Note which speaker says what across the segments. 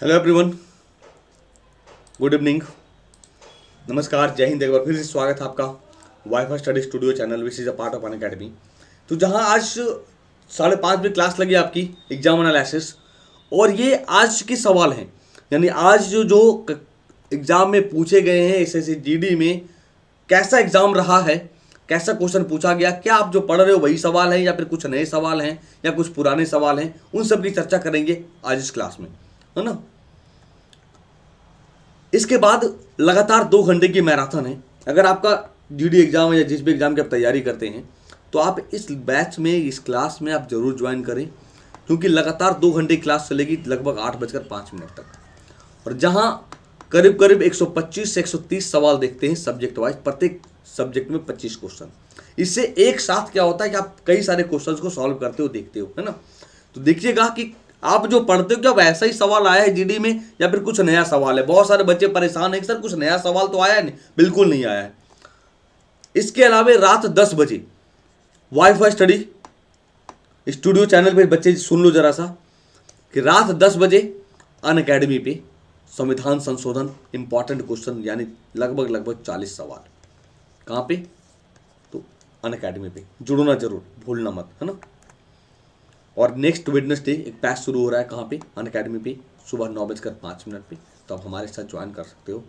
Speaker 1: Hello everyone, good evening, नमस्कार, जय हिंद। एक बार फिर से स्वागत है आपका wifi study studio channel which is a part of an academy. तो जहां आज 5:30 बजे क्लास लगी आपकी एग्जाम एनालिसिस, और ये आज के सवाल हैं, यानी आज जो एग्जाम में पूछे गए हैं एसएससी जीडी में, कैसा एग्जाम रहा है, कैसा क्वेश्चन पूछा गया, क्या आप जो पढ़ रहे हो वही सवाल है या फिर कुछ नए सवाल हैं या कुछ पुराने सवाल हैं, उन सब की चर्चा करेंगे आज इस क्लास में, है ना। इसके बाद लगातार 2 घंटे की मैराथन है। अगर आपका जीडी एग्जाम है या जिस भी एग्जाम की आप तैयारी करते हैं तो आप इस बैच में, इस क्लास में आप जरूर ज्वाइन करें, क्योंकि लगातार 2 घंटे क्लास चलेगी लगभग 8:05 तक, और जहां करीब करीब 125 से 130 सवाल देखते हैं सब्जेक्ट वाइज, प्रत्येक सब्जेक्ट में 25 क्वेश्चन। इससे एक साथ क्या होता है कि आप कई सारे क्वेश्चंस को सॉल्व करते हो, देखते हो, है ना। तो देखिएगा कि आप जो पढ़ते हो क्या वैसा ही सवाल आया है जीडी में या फिर कुछ नया सवाल है। बहुत सारे बच्चे परेशान हैं कि सर कुछ नया सवाल तो आया है, नहीं, बिल्कुल नहीं आया है। इसके अलावा रात 10 बजे वाईफाई स्टडी स्टूडियो चैनल पे बच्चे सुन लो जरा सा कि रात 10 बजे अन अकेडमी पे संविधान संशोधन इंपॉर्टेंट क्वेश्चन, यानी लगभग 40 सवाल। कहाँ पे? तो अन अकेडमी पे जुड़ना जरूर भूलना मत, है ना। और नेक्स्ट वेडनेसडे एक बैच शुरू हो रहा है, कहाँ पे? अन अकेडमी पे, सुबह 9:05 पे। तो आप हमारे साथ ज्वाइन कर सकते हो,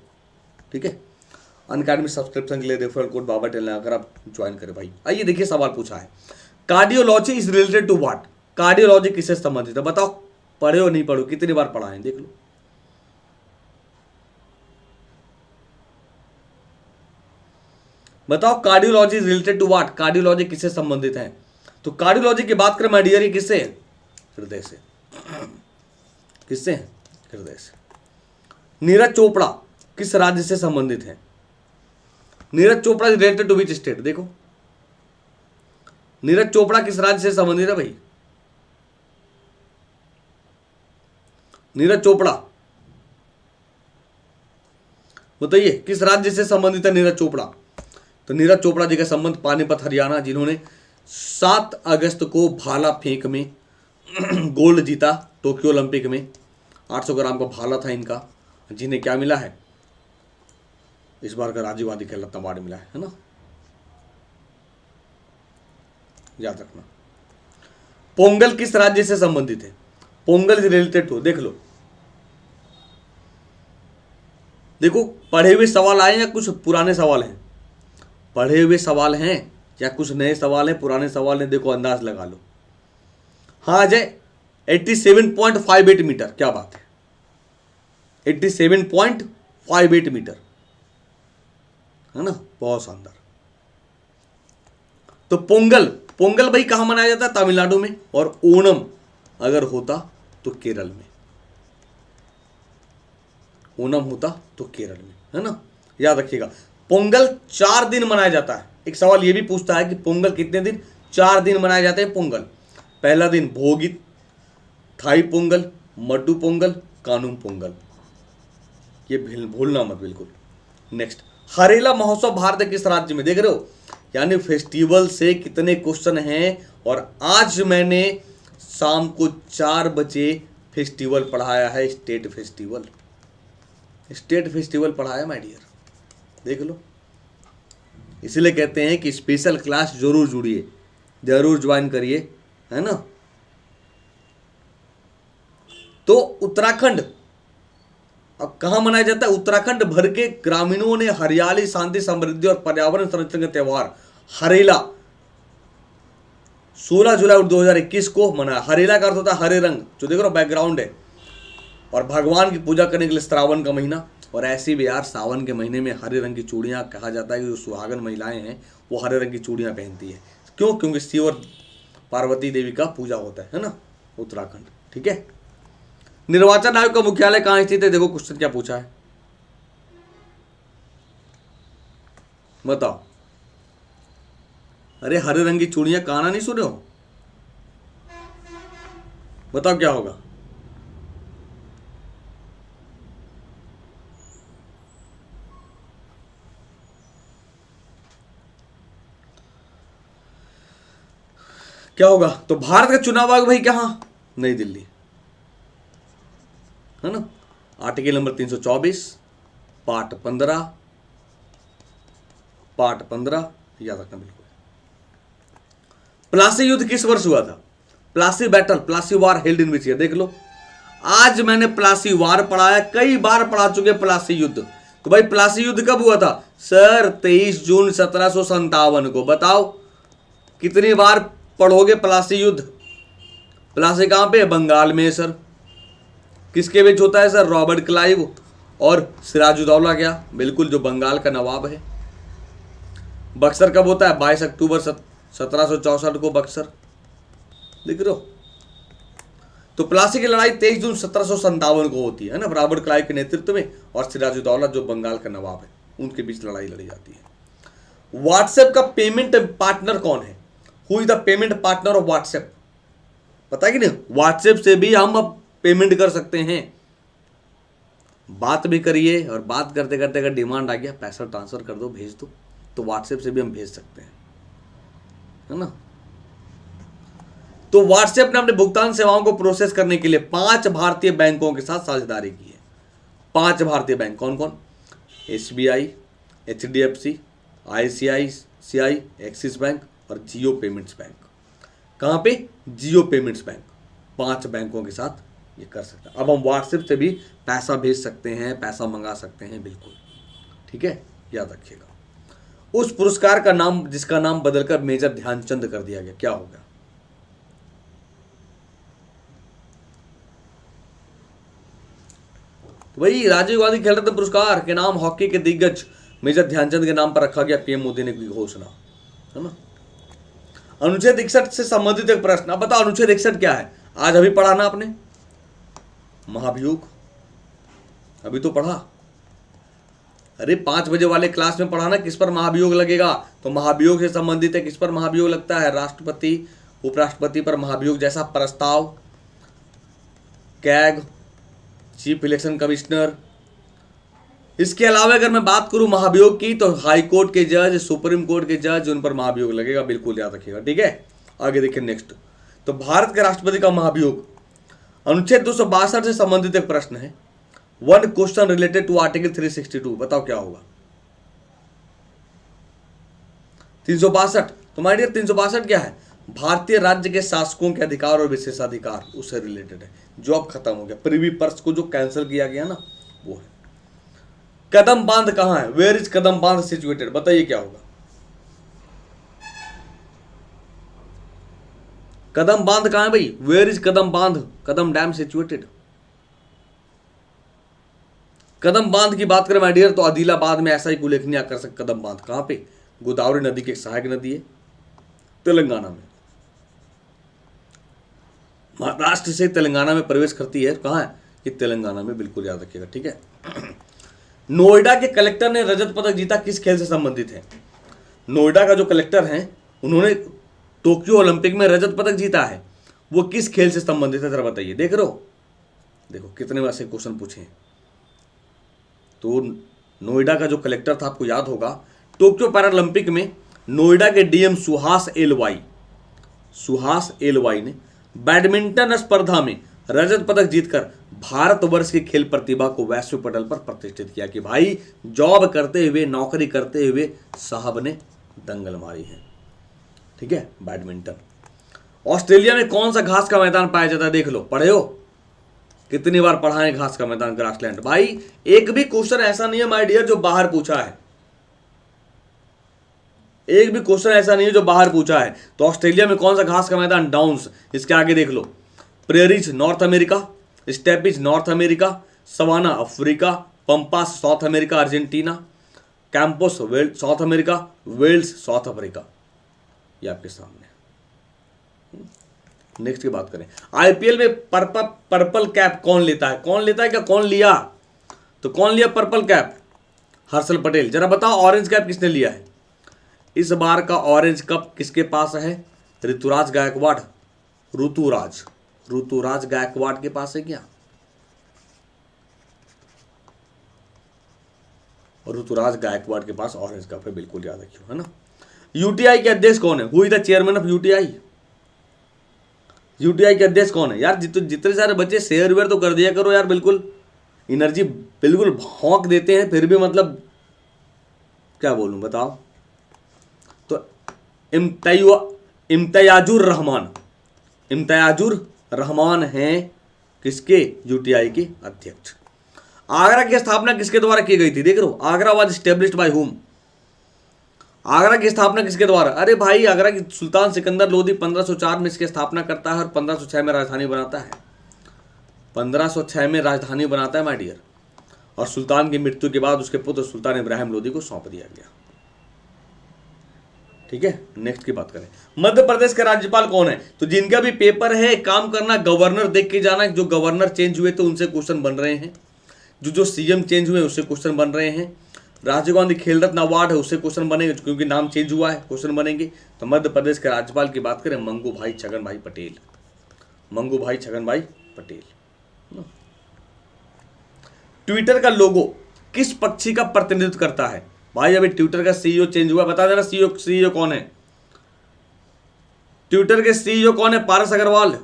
Speaker 1: ठीक है। अन अकेडमी सब्सक्रिप्शन के लिए रेफरल कोड बाबा टेलना अगर आप ज्वाइन करें भाई। आइए देखिए, सवाल पूछा है, cardiology is related to what? Cardiology किससे संबंधित है? बताओ, पढ़े हो नहीं पढ़ो, कितनी बार पढ़ा है, देख लो। बताओ, cardiology is related to what? Cardiology किससे संबंधित है? तो कार्डियोलॉजी की बात करें माय डियर, ये किससे है? हृदय से। किससे है? हृदय से। नीरज चोपड़ा किस राज्य से संबंधित है? Neeraj Chopra is related to which state? देखो, नीरज चोपड़ा किस राज्य से संबंधित है भाई? नीरज चोपड़ा बताइए, किस राज्य से संबंधित है नीरज चोपड़ा? तो नीरज चोपड़ा जी का संबंध पानीपत हरियाणा, जिन्होंने 7 अगस्त को भाला फेंक में गोल्ड जीता टोक्यो ओलंपिक में। 800 ग्राम का भाला था इनका, जिन्हें क्या मिला है इस बार का राजीव गांधी खेल रत्न अवार्ड मिला है ना, याद रखना। पोंगल किस राज्य से संबंधित है? पोंगल रिलेटेड टू, देख लो, देखो पढ़े हुए सवाल आए या कुछ पुराने सवाल हैं? पढ़े हुए सवाल हैं या कुछ नए सवाल हैं, पुराने सवाल हैं? देखो, अंदाज लगा लो। हाँ अजय, 87.58 मीटर, क्या बात है, 87.58 मीटर, है ना, बहुत शानदार। तो पोंगल, पोंगल भाई कहां मनाया जाता है? तमिलनाडु में। और ओणम अगर होता तो केरल में, ओणम होता तो केरल में, है ना, याद रखिएगा। पोंगल 4 दिन मनाया जाता है। एक सवाल यह भी पूछता है कि पोंगल कितने दिन? 4 दिन मनाए जाते हैं पोंगल। पहला दिन भोगी, थाई पोंगल, मड्डू पोंगल, कानुम पोंगल, ये भूलना मत बिल्कुल। नेक्स्ट, हरेला महोत्सव भारत के किस राज्य में? देख रहे हो, यानी फेस्टिवल से कितने क्वेश्चन हैं। और आज मैंने शाम को 4 बजे फेस्टिवल पढ़ाया है, स्टेट फेस्टिवल, स्टेट फेस्टिवल पढ़ाया माय डियर, देख लो। इसीलिए कहते हैं कि स्पेशल क्लास जरूर जुड़िए, जरूर ज्वाइन करिए, है ना। तो उत्तराखंड अब कहां मनाया जाता है? उत्तराखंड भर के ग्रामीणों ने हरियाली, शांति, समृद्धि और पर्यावरण संरक्षण का त्यौहार हरेला 16 जुलाई 2021 को मनाया। हरेला का अर्थ होता है हरे रंग, जो देख रहे हो बैकग्राउंड है, और भगवान की पूजा करने के लिए श्रावण का महीना। और ऐसे भी यार, सावन के महीने में हरे रंग की चूड़ियां, कहा जाता है कि जो सुहागन महिलाएं हैं वो हरे रंग की चूड़ियां पहनती है। क्यों? क्योंकि शिव और पार्वती देवी का पूजा होता है ना, उत्तराखंड, ठीक है। निर्वाचन आयोग का मुख्यालय कहां स्थित है? देखो क्वेश्चन क्या पूछा है, बताओ। अरे हरे रंग की चूड़ियां, कहाना नहीं सुने हो? बताओ क्या होगा? क्या होगा? तो भारत का चुनाव आयोग भाई कहां? नई दिल्ली, है ना। आर्टिकल नंबर 324 पार्ट 15 याद रखना बिल्कुल। प्लासी युद्ध किस वर्ष हुआ था? Plassey battle, Plassey war held in which year? देख लो, आज मैंने प्लासी वार पढ़ाया, कई बार पढ़ा चुके प्लासी युद्ध। तो भाई प्लासी युद्ध कब हुआ था सर? 23 जून 1757 को। बताओ कितनी बार पढ़ोगे प्लासी युद्ध? प्लासी कहां पे? बंगाल में सर। किसके बीच होता है सर? रॉबर्ट क्लाइव और सिराजुद्दौला। क्या? बिल्कुल, जो बंगाल का नवाब है। बक्सर कब होता है? 22 अक्टूबर 1764 को बक्सर। लिख रहे हो? तो प्लासी की लड़ाई 23 जून 1757 को होती है ना, रॉबर्ट क्लाइव के नेतृत्व में, और सिराजुद्दौला जो बंगाल का नवाब है उनके बीच लड़ाई लड़ी जाती है। व्हाट्सएप का पेमेंट पार्टनर कौन है? Who is the payment partner of WhatsApp? पता है कि नहीं? व्हाट्सएप से भी हम अब पेमेंट कर सकते हैं। बात भी करिए, और बात करते करते अगर डिमांड आ गया पैसा ट्रांसफर कर दो, भेज दो, तो व्हाट्सएप से भी हम भेज सकते हैं, है ना। तो व्हाट्सएप ने अपने भुगतान सेवाओं को प्रोसेस करने के लिए 5 भारतीय बैंकों के साथ साझेदारी की है। 5 भारतीय बैंक कौन कौन? SBI, HDFC, ICICI, axis bank और जियो पेमेंट्स बैंक। कहां पे? जियो पेमेंट्स बैंक। 5 बैंकों के साथ ये कर सकते हैं। अब हम व्हाट्सएप से भी पैसा भेज सकते हैं, पैसा मंगा सकते हैं, बिल्कुल, ठीक है, याद रखिएगा। उस पुरस्कार का नाम, जिसका नाम बदलकर मेजर ध्यानचंद कर दिया गया, क्या होगा? वही राजीव गांधी खेल रत्न पुरस्कार के नाम हॉकी के दिग्गज मेजर ध्यानचंद के नाम पर रखा गया, पीएम मोदी ने की घोषणा, है ना। अनुच्छेद 61 से संबंधित एक प्रश्न। अब बताओ अनुच्छेद 61 क्या है? आज अभी पढ़ा ना आपने? महाभियोग, अभी तो पढ़ा। अरे 5 बजे वाले क्लास में पढ़ा ना, किस पर महाभियोग लगेगा? तो महाभियोग से संबंधित है। किस पर महाभियोग लगता है? राष्ट्रपति, उपराष्ट्रपति पर महाभियोग जैसा प्रस्ताव, कैग, चीफ इलेक्शन कमिश्नर। इसके अलावा अगर मैं बात करूं महाभियोग की, तो हाई कोर्ट के जज, सुप्रीम कोर्ट के जज, उन पर महाभियोग लगेगा, बिल्कुल याद रखिएगा, ठीक है। आगे देखिए नेक्स्ट। तो भारत के राष्ट्रपति का महाभियोग, अनुच्छेद 262 से संबंधित एक प्रश्न है। 1 क्वेश्चन रिलेटेड टू आर्टिकल 362। बताओ क्या होगा? 362। तो माय डियर 362 क्या है? भारतीय राज्य के शासकों के अधिकार और विशेषाधिकार, उससे रिलेटेड है, जो अब खत्म हो गया। प्रिवी पर्स को जो कैंसिल किया गया ना, वो है। कदम बांध कहां है? वेयर इज कदम बांध सिचुएटेड? बताइए क्या होगा? कदम बांध कहां है भाई? वेयर इज कदम बांध? कदम डैम सिचुएटेड। कदम बांध की बात करें माय डियर, तो आदिलाबाद में ऐसा ही उल्लेखनीय आकर्षक कदम बांध। कहां पे? गोदावरी नदी की सहायक नदी है, तेलंगाना में। महाराष्ट्र से तेलंगाना में प्रवेश करती है। कहां है? कि तेलंगाना में, बिल्कुल याद रखिएगा, ठीक है। नोएडा के कलेक्टर ने रजत पदक जीता, किस खेल से संबंधित है? नोएडा का जो कलेक्टर है, उन्होंने टोक्यो ओलंपिक में रजत पदक जीता है, वो किस खेल से संबंधित है? जरा बताइए। देख रहे हो? देखो कितने वैसे क्वेश्चन पूछे हैं। तो नोएडा का जो कलेक्टर था, आपको याद होगा, टोक्यो पैरालंपिक में नोएडा के डीएम सुहास एल वाई ने बैडमिंटन स्पर्धा में रजत पदक जीतकर भारतवर्ष की खेल प्रतिभा को वैश्विक पटल पर प्रतिष्ठित किया कि भाई जॉब करते हुए, नौकरी करते हुए साहब ने दंगल मारी है, ठीक है। बैडमिंटन। ऑस्ट्रेलिया में कौन सा घास का मैदान पाया जाता है? देख लो, पढ़े हो? कितनी बार पढ़ा है घास का मैदान? ग्रासलैंड। भाई एक भी क्वेश्चन ऐसा नहीं है माय डियर जो बाहर पूछा है, एक भी क्वेश्चन ऐसा नहीं है जो बाहर पूछा है। तो ऑस्ट्रेलिया में कौन सा घास का मैदान? डाउन्स। इसके आगे देख लो, prairies North America, steppes North America, savanna Africa, pampas South America Argentina, campos South America, velds South Africa. ये आपके सामने। नेक्स्ट की बात करें, आईपीएल में पर्पल कैप कौन लेता है? कौन लेता है क्या? कौन लिया? तो कौन लिया पर्पल कैप? हर्षल पटेल। जरा बताओ ऑरेंज कैप किसने लिया है? इस बार का ऑरेंज कप किसके पास है? ऋतुराज गायकवाड़। ऋतुराज गायकवाड़ के पास है क्या? ऋतुराज गायकवाड़ के पास ऑरेंज कप है, बिल्कुल याद रखियो, है ना। यूटीआई के अध्यक्ष कौन है? Who is the chairman of UTI? UTI के अध्यक्ष कौन है? यार जितने सारे बच्चे शेयर वेयर तो कर दिया करो यार, बिल्कुल एनर्जी बिल्कुल भौंक देते हैं, फिर भी मतलब क्या बोलूं बताओ। तो इम्तियाजुर रहमान, इम्तियाजुर रहमान हैं किसके, यूटीआई के अध्यक्ष। आगरा की स्थापना किसके द्वारा की गई थी, देख लो, Agra was established by whom. Agra की स्थापना किसके द्वारा, अरे भाई आगरा की सुल्तान सिकंदर लोदी 1504 में इसकी स्थापना करता है और 1506 में राजधानी बनाता है। 1506 में राजधानी बनाता है माय डियर, और सुल्तान की मृत्यु के बाद उसके पुत्र सुल्तान इब्राहिम लोदी को सौंप दिया गया। ठीक है, नेक्स्ट की बात करें, मध्य प्रदेश के राज्यपाल कौन है। तो जिनका भी पेपर है, काम करना, गवर्नर देख के जाना, जो गवर्नर चेंज हुए थे उनसे क्वेश्चन बन रहे हैं, जो सीएम चेंज हुए उससे क्वेश्चन बन रहे हैं। राजीव गांधी खेल रत्न अवार्ड है उससे क्वेश्चन बनेंगे, क्योंकि नाम चेंज हुआ है, क्वेश्चन बनेंगे। तो मध्य प्रदेश के राज्यपाल की बात करें, मंगू भाई छगन भाई पटेल, मंगू भाई छगन भाई पटेल। ट्विटर का लोगो किस पक्षी का प्रतिनिधित्व करता है। भाई अभी ट्विटर का सीईओ चेंज हुआ, बता देना सीईओ कौन है। ट्विटर के सीईओ कौन है, पारस अग्रवाल।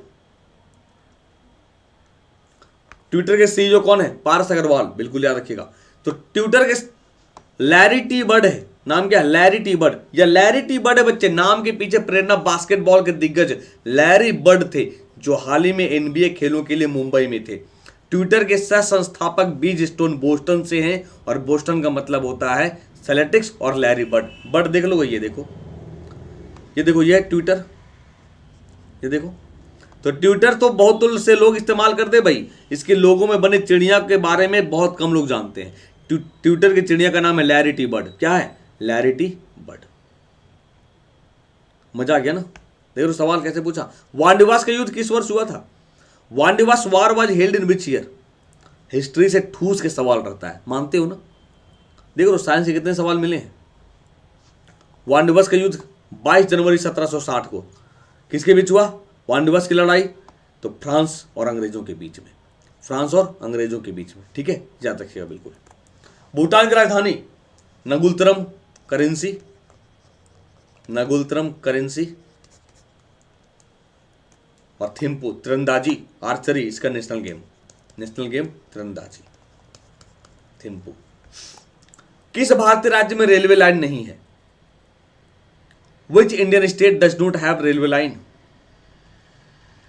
Speaker 1: ट्विटर के सीईओ कौन है, पारस अग्रवाल, बिल्कुल याद रखिएगा। तो ट्विटर के लैरी टी बर्ड है, नाम क्या है, लैरी टी बर्ड, या लैरी टी बर्ड है बच्चे। नाम के पीछे प्रेरणा बास्केटबॉल के दिग्गज लैरी बर्ड थे, जो हाल ही में एनबीए खेलों के लिए मुंबई में थे। ट्विटर के सह संस्थापक बीज स्टोन बोस्टन से हैं, और बोस्टन का मतलब होता है सेलेटिक्स, और लैरी बर्ड, बर्ड देख लो, ये देखो, ये देखो, ये ट्विटर, ये देखो। तो ट्विटर तो बहुत से लोग इस्तेमाल करते हैं भाई, इसके लोगों में बने चिड़िया के बारे में बहुत कम लोग जानते हैं। ट्विटर की चिड़िया का नाम है लैरी टी बर्ड। क्या है, लैरी टी बर्ड। मजा आ गया ना। देखो सवाल कैसे पूछा, वांडिवास का युद्ध किस वर्ष हुआ था। Wandiwash war was held in which year. History से ठूस के सवाल रहता है, मानते हो ना। देखो साइंस के कितने सवाल मिले हैं। वांडिवास का युद्ध 22 जनवरी 1760 को किसके बीच हुआ, वांडिवास की लड़ाई। तो फ्रांस और अंग्रेजों के बीच में, फ्रांस और अंग्रेजों के बीच में, ठीक है, याद रखिएगा बिल्कुल। भूटान की राजधानी नगुलतरम करेंसी, नगुलतरम करेंसी, और थिम्पू तीरंदाजी, आर्चरी इसका नेशनल गेम तीरंदाजी, थिम्पू। किस भारतीय राज्य में रेलवे लाइन नहीं है। Which Indian state does not have railway line.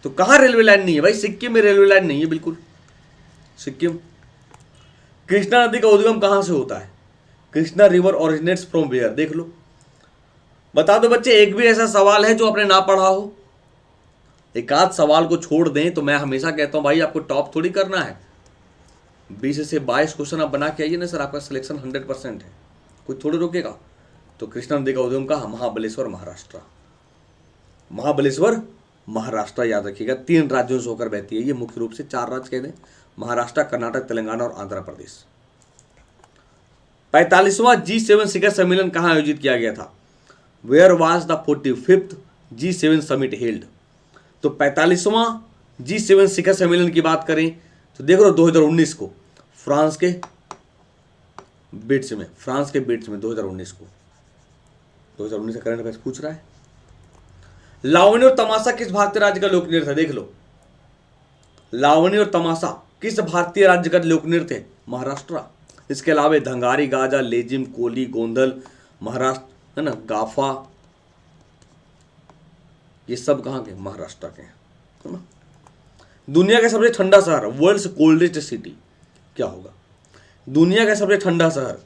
Speaker 1: तो कहां रेलवे लाइन नहीं है भाई, सिक्किम में रेलवे लाइन नहीं है, बिल्कुल सिक्किम। कृष्णा नदी का उद्गम कहां से होता है। Krishna river originates from where, देख लो। बता दो बच्चे, एक भी ऐसा सवाल है जो आपने ना पढ़ा हो। एक आध सवाल को छोड़ दें तो मैं हमेशा कहता हूं भाई आपको टॉप थोड़ी करना है। 20 से 22 क्वेश्चन आप बना के आइए ना सर, आपका सिलेक्शन 100% है, कोई थोड़ी रोकेगा। तो कृष्णा नदी का उद्गम कहा, महाबलेश्वर महाराष्ट्र, महाबलेश्वर महाराष्ट्र, याद रखिएगा। 3 राज्यों से होकर बहती है ये, मुख्य रूप से 4 राज्य कह दें, महाराष्ट्र, कर्नाटक, तेलंगाना और आंध्र प्रदेश। 45वां G7 शिखर सम्मेलन कहां आयोजित किया गया था। Where was the 45th G7 summit हेल्ड। तो 45वां G7 शिखर सम्मेलन की बात करें तो देख लो 2019 को फ्रांस के बीट्स में, 2019 को, 2019 का करंट अफेयर्स पूछ रहा है। लावणी और तमाशा किस भारतीय राज्य का लोक नृत्य है, देख लो। लावणी और तमाशा किस भारतीय राज्य का लोक नृत्य है, महाराष्ट्र। इसके अलावा धंगारी, गाजा, लेजिम, कोली, गोंधल, महाराष्ट्र है ना, गाफा, ये सब कहां के, महाराष्ट्र के है ना। दुनिया का सबसे ठंडा शहर, वर्ल्ड्स कोल्डेस्ट सिटी, क्या होगा। दुनिया का सबसे ठंडा शहर,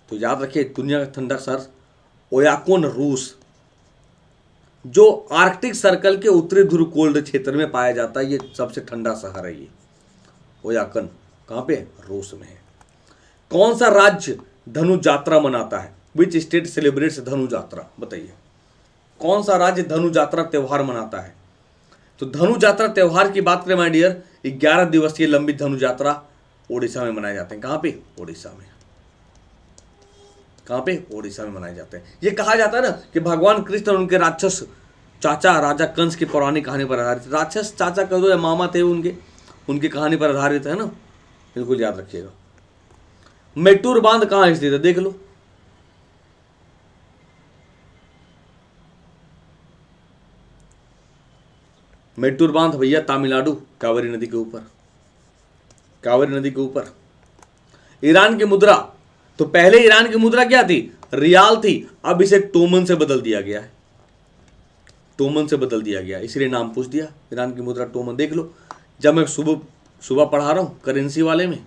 Speaker 1: तो याद रखिए दुनिया का ठंडा शहर ओयाकोन, रूस, जो आर्कटिक सर्कल के उत्तरी ध्रुव कोल्ड क्षेत्र में पाया जाता है। ये सबसे ठंडा शहर है ये ओयाकन, कहां पे, रूस में है। कौन सा राज्य धनु यात्रा मनाता है, विच स्टेट सेलिब्रेट्स धनु यात्रा, बताइए कौन सा राज्य धनु यात्रा त्योहार मनाता है। तो धनु यात्रा त्योहार की बात करें माय डियर, 11 दिवसीय लंबी धनु यात्रा ओडिशा में मनाए जाते हैं। कहां पे, ओडिशा में, कहां पे, ओडिशा में मनाए जाते हैं। ये कहा जाता है ना कि भगवान कृष्ण और उनके राक्षस चाचा राजा कंस की पौराणिक कहानी पर आधारित, राक्षस चाचा कह दो या मामा थे उनकी कहानी पर आधारित है ना, बिल्कुल याद रखिएगा। मेट्टूर बांध कहां स्थित है, देख लो। मेट्टूर बांध भैया तमिलनाडु, कावेरी नदी के ऊपर, कावेरी नदी के ऊपर, ईरान की मुद्रा, तो पहले ईरान की मुद्रा क्या थी? रियाल थी, अब इसे टोमन से बदल दिया गया है, टोमन से बदल दिया गया, इसलिए नाम पूछ दिया ईरान की मुद्रा टोमन। देख लो, जब मैं सुबह पढ़ा रहा हूँ करेंसी वाले में,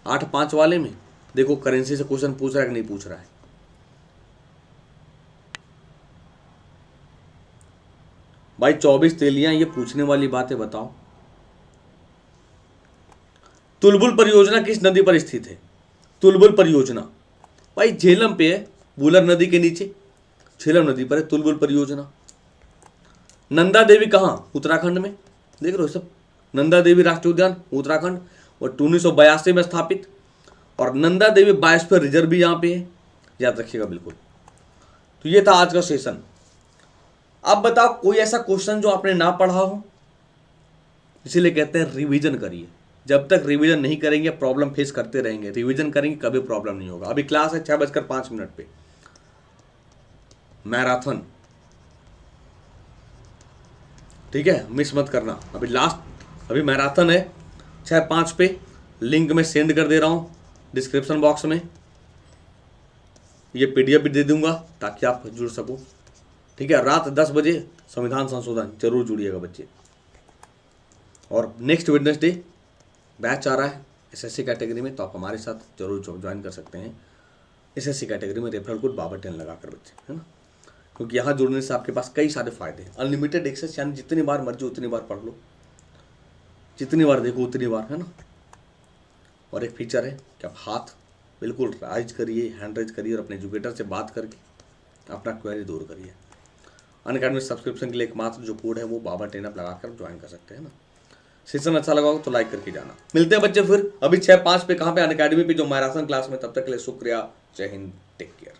Speaker 1: 8-5 वाले में, देखो करेंसी से क्वेश्चन पूछ रहा है कि नहीं पूछ रहा है। भाई 24 तेलियां, ये पूछने वाली बात है, बताओ। तुलबुल परियोजना किस नदी पर स्थित है? तुलबुल परियोजना भाई झेलम पे है, वुलर नदी के नीचे झेलम नदी पर है तुलबुल परियोजना। नंदा देवी कहाँ? उत्तराखंड में। देख रहे हो सब, नंदा देवी राष्ट्रीय उद्यान उत्तराखंड, और 1982 में स्थापित, और नंदा देवी बायोस्फीयर रिजर्व भी यहाँ पे है, याद रखिएगा बिल्कुल। तो ये था आज का सेशन। अब बताओ कोई ऐसा क्वेश्चन जो आपने ना पढ़ा हो, इसीलिए कहते हैं रिवीजन करिए। जब तक रिवीजन नहीं करेंगे प्रॉब्लम फेस करते रहेंगे, रिवीजन करेंगे कभी प्रॉब्लम नहीं होगा। अभी क्लास है 6:05 पे, मैराथन, ठीक है, मिस मत करना। अभी लास्ट, अभी मैराथन है 6:05 पे, लिंक में सेंड कर दे रहा हूँ डिस्क्रिप्शन बॉक्स में, ये PDF भी दे दूंगा ताकि आप जुड़ सको, ठीक है। रात 10 बजे संविधान संशोधन जरूर जुड़िएगा बच्चे। और नेक्स्ट वेडनेसडे बैच आ रहा है SSC कैटेगरी में, तो आप हमारे साथ जरूर ज्वाइन कर सकते हैं। SSC कैटेगरी में रेफरल कोड बाबा10 लगाकर बच्चे, है ना, क्योंकि यहाँ जुड़ने से आपके पास कई सारे फायदे हैं। अनलिमिटेड एक्सेस, यानी जितनी बार मर्जी उतनी बार पढ़ लो, जितनी बार देखो उतनी बार, है ना। और एक फीचर है कि आप हाथ बिल्कुल राइज करिए, हैंड राइज करिए, और अपने एजुकेटर से बात करके अपना क्वेरी दूर करिए। अनअकैडमी सब्सक्रिप्शन के लिए एकमात्र जो कोड है वो बाबा10 आप लगाकर ज्वाइन कर सकते हैं ना। सेशन अच्छा लगा हो तो लाइक करके जाना। मिलते हैं बच्चे फिर अभी 6:05 पे, कहाँ पे? अनअकैडमी पे, जो मैराथन क्लास में। तब तक के लिए शुक्रिया, जय हिंद, टेक केयर।